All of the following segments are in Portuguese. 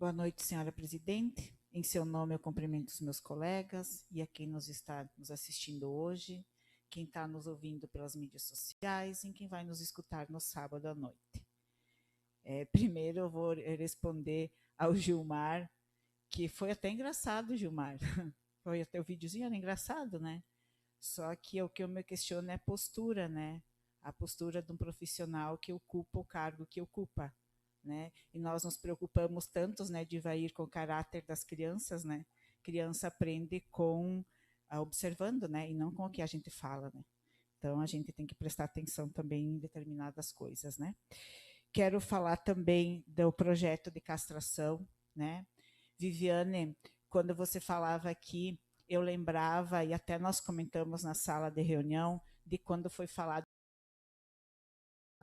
Boa noite, senhora presidente. Em seu nome, eu cumprimento os meus colegas e a quem nos está nos assistindo hoje, quem está nos ouvindo pelas mídias sociais e quem vai nos escutar no sábado à noite. Primeiro, eu vou responder ao Gilmar, que foi até engraçado, Gilmar. Foi até o videozinho, era engraçado, né? Só que o que eu me questiono é a postura, né? A postura de um profissional que ocupa o cargo que ocupa, né? E nós nos preocupamos tantos, né, de ir com o caráter das crianças, né? Criança aprende com observando, né, e não com o que a gente fala, né? Então a gente tem que prestar atenção também em determinadas coisas, né? Quero falar também do projeto de castração, né? Viviane, quando você falava aqui, eu lembrava, e até nós comentamos na sala de reunião, de quando foi falado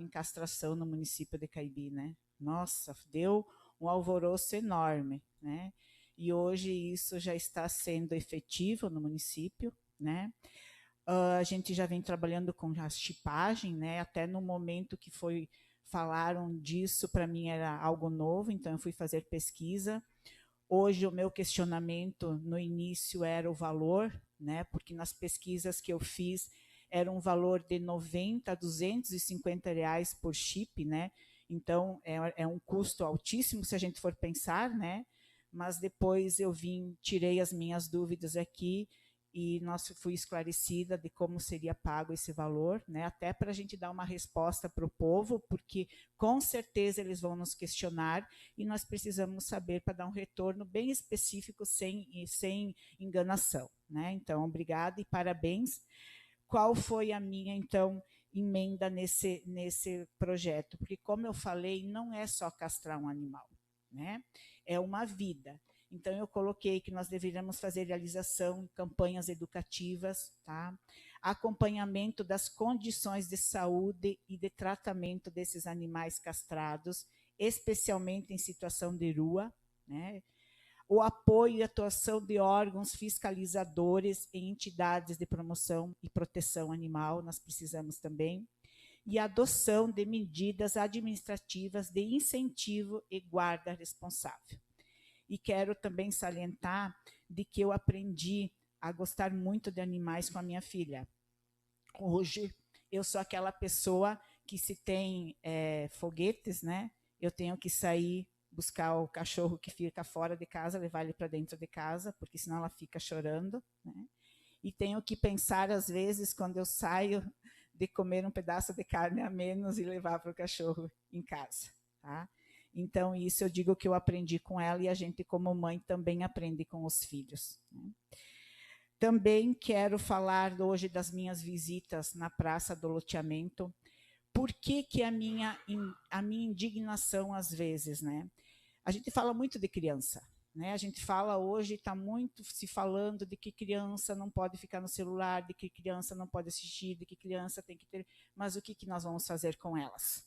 em castração no município de Caibi, né? Nossa, deu um alvoroço enorme, né? E hoje isso já está sendo efetivo no município, né? A gente já vem trabalhando com a chipagem, né? Até no momento que falaram disso, para mim era algo novo, então eu fui fazer pesquisa. Hoje o meu questionamento no início era o valor, né? Porque nas pesquisas que eu fiz era um valor de 90 a 250 reais por chip, né? Então é um custo altíssimo se a gente for pensar, né? Mas depois tirei as minhas dúvidas aqui e fui esclarecida de como seria pago esse valor, né? Até para a gente dar uma resposta para o povo, porque com certeza eles vão nos questionar e nós precisamos saber para dar um retorno bem específico, sem enganação, né? Então, obrigada e parabéns. Qual foi a minha, então, emenda nesse projeto? Porque, como eu falei, não é só castrar um animal, né? É uma vida. Então, eu coloquei que nós deveríamos fazer realização em campanhas educativas, tá? Acompanhamento das condições de saúde e de tratamento desses animais castrados, especialmente em situação de rua, né? O apoio e atuação de órgãos fiscalizadores em entidades de promoção e proteção animal, nós precisamos também, e a adoção de medidas administrativas de incentivo e guarda responsável. E quero também salientar de que eu aprendi a gostar muito de animais com a minha filha. Hoje, eu sou aquela pessoa que se tem foguetes, né? Eu tenho que sair buscar o cachorro que fica fora de casa, levar ele para dentro de casa, porque senão ela fica chorando, né? E tenho que pensar, às vezes, quando eu saio, de comer um pedaço de carne a menos e levar para o cachorro em casa, tá? Então, isso eu digo que eu aprendi com ela e a gente, como mãe, também aprende com os filhos, né? Também quero falar hoje das minhas visitas na Praça do Loteamento. Por que a minha indignação, às vezes, né? A gente fala muito de criança, né? A gente fala hoje, está muito se falando de que criança não pode ficar no celular, de que criança não pode assistir, de que criança tem que ter... Mas o que nós vamos fazer com elas,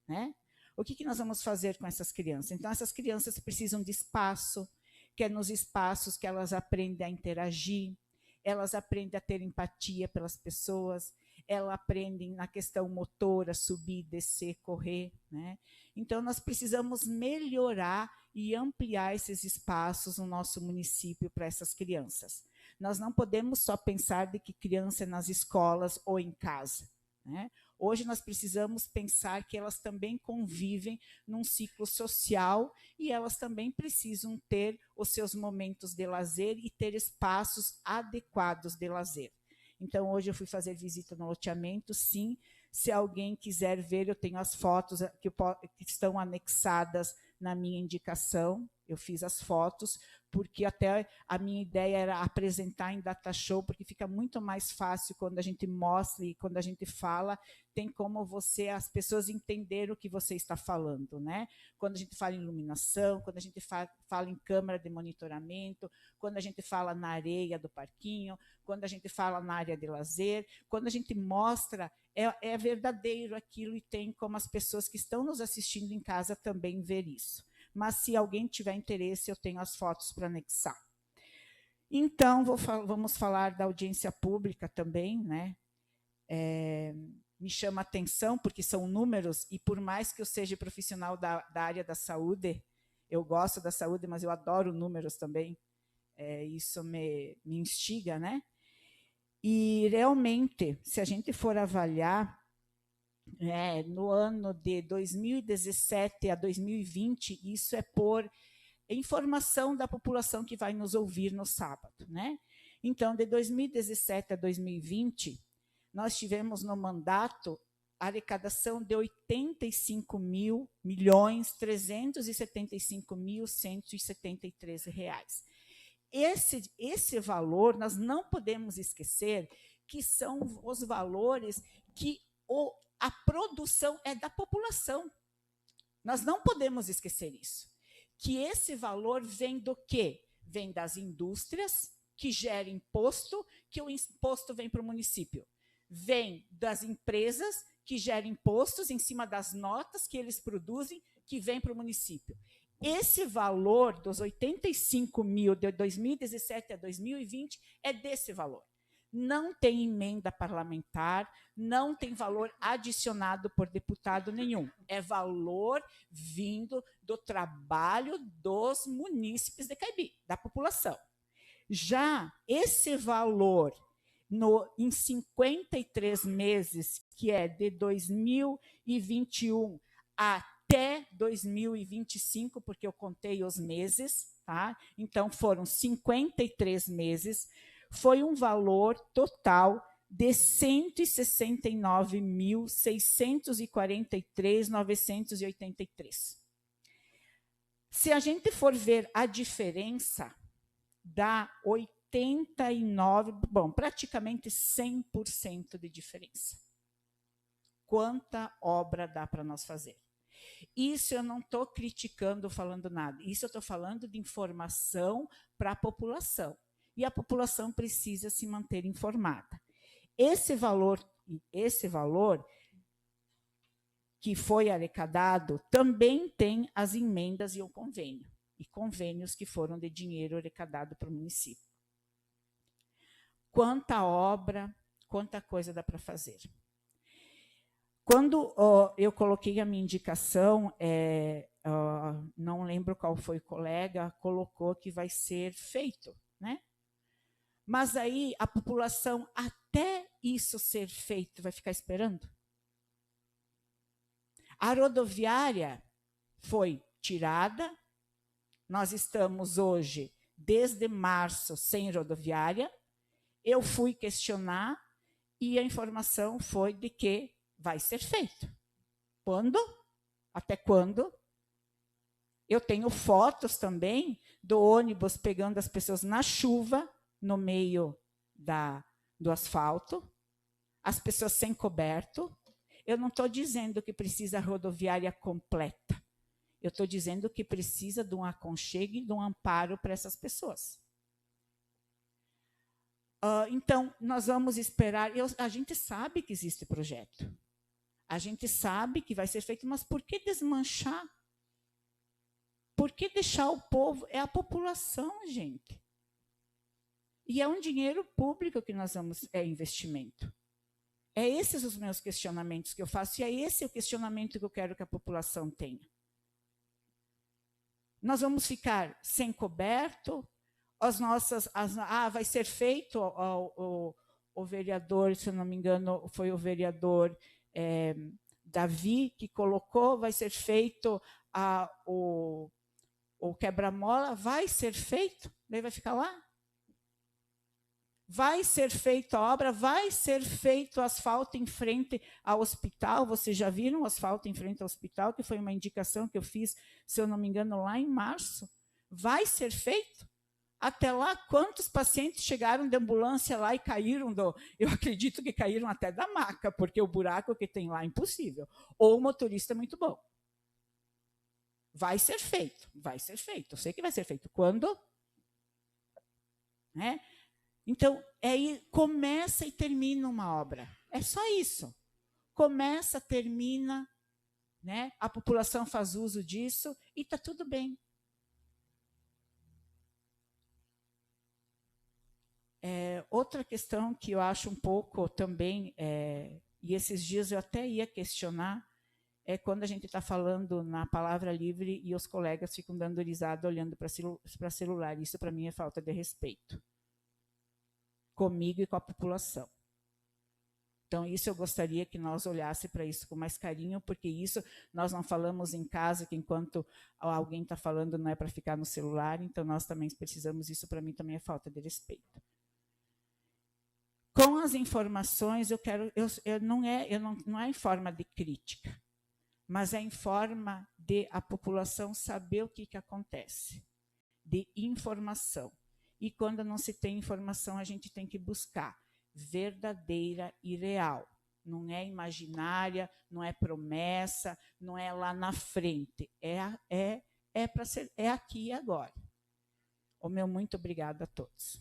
né? O que nós vamos fazer com essas crianças? Então, essas crianças precisam de espaço, que é nos espaços que elas aprendem a interagir, elas aprendem a ter empatia pelas pessoas, elas aprendem na questão motora, subir, descer, correr, né? Então, nós precisamos melhorar e ampliar esses espaços no nosso município para essas crianças. Nós não podemos só pensar de que criança é nas escolas ou em casa, né? Hoje nós precisamos pensar que elas também convivem num ciclo social e elas também precisam ter os seus momentos de lazer e ter espaços adequados de lazer. Então, hoje eu fui fazer visita no loteamento, sim. Se alguém quiser ver, eu tenho as fotos que estão anexadas na minha indicação. Eu fiz as fotos, porque até a minha ideia era apresentar em data show, porque fica muito mais fácil quando a gente mostra e quando a gente fala, tem como as pessoas entenderem o que você está falando, né? Quando a gente fala em iluminação, quando a gente fala em câmera de monitoramento, quando a gente fala na areia do parquinho, quando a gente fala na área de lazer, quando a gente mostra, é verdadeiro aquilo e tem como as pessoas que estão nos assistindo em casa também ver isso. Mas se alguém tiver interesse, eu tenho as fotos para anexar. Então, vamos falar da audiência pública também, né? Me chama a atenção, porque são números, e por mais que eu seja profissional da área da saúde, Eu gosto da saúde, mas eu adoro números também. Isso me instiga, né? E, realmente, se a gente for avaliar, no ano de 2017 a 2020, isso é por informação da população que vai nos ouvir no sábado, né? Então, de 2017 a 2020, nós tivemos no mandato a arrecadação de 85.375.173 reais. Esse valor, nós não podemos esquecer que são os valores que a produção é da população. Nós não podemos esquecer isso. Que esse valor vem do quê? Vem das indústrias, que geram imposto, que o imposto vem para o município. Vem das empresas, que geram impostos em cima das notas que eles produzem, que vem para o município. Esse valor dos 85 mil de 2017 a 2020 é desse valor. Não tem emenda parlamentar, não tem valor adicionado por deputado nenhum. É valor vindo do trabalho dos munícipes de Caibi, da população. Já esse valor, em 53 meses, que é de 2021 até 2025, porque eu contei os meses, tá? Então, foram 53 meses, foi um valor total de R$ 169.643.983. Se a gente for ver a diferença, dá 89, praticamente 100% de diferença. Quanta obra dá para nós fazer? Isso eu não estou criticando, falando nada. Isso eu estou falando de informação para a população. E a população precisa se manter informada. Esse valor que foi arrecadado também tem as emendas e o convênio. E convênios que foram de dinheiro arrecadado para o município. Quanta obra, quanta coisa dá para fazer. Quando eu coloquei a minha indicação, não lembro qual foi o colega, colocou que vai ser feito, né? Mas aí a população, até isso ser feito, vai ficar esperando? A rodoviária foi tirada, nós estamos hoje, desde março, sem rodoviária. Eu fui questionar e a informação foi de que vai ser feito. Quando? Até quando? Eu tenho fotos também do ônibus pegando as pessoas na chuva, no meio do asfalto, as pessoas sem coberto. Eu não estou dizendo que precisa rodoviária completa. Eu estou dizendo que precisa de um aconchego e de um amparo para essas pessoas. Então, nós vamos esperar. A gente sabe que existe projeto. A gente sabe que vai ser feito, mas por que desmanchar? Por que deixar o povo? É a população, gente. E é um dinheiro público que nós vamos, é investimento. É esses os meus questionamentos que eu faço, e é esse o questionamento que eu quero que a população tenha. Nós vamos ficar sem coberto, vai ser feito, o vereador, se eu não me engano, foi o vereador Davi que colocou, vai ser feito o quebra-mola, vai ser feito, daí vai ficar lá. Vai ser feita a obra, vai ser feito o asfalto em frente ao hospital. Vocês já viram o asfalto em frente ao hospital, que foi uma indicação que eu fiz, se eu não me engano, lá em março? Vai ser feito? Até lá, quantos pacientes chegaram de ambulância lá e caíram eu acredito que caíram até da maca, porque o buraco que tem lá é impossível. Ou o motorista é muito bom. Vai ser feito, vai ser feito. Eu sei que vai ser feito. Quando? Né? Então, aí começa e termina uma obra. É só isso. Começa, termina, né? A população faz uso disso e está tudo bem. Outra questão que eu acho um pouco também, e esses dias eu até ia questionar, é quando a gente está falando na palavra livre e os colegas ficam dando risada olhando para celular. Isso, para mim, é falta de respeito. Comigo e com a população. Então, isso eu gostaria que nós olhássemos para isso com mais carinho, porque isso nós não falamos em casa, que enquanto alguém está falando não é para ficar no celular, então nós também precisamos, isso para mim também é falta de respeito. Com as informações, não é em forma de crítica, mas é em forma de a população saber o que acontece, de informação. E quando não se tem informação, a gente tem que buscar verdadeira e real. Não é imaginária, não é promessa, não é lá na frente. É aqui e agora. O meu muito obrigado a todos.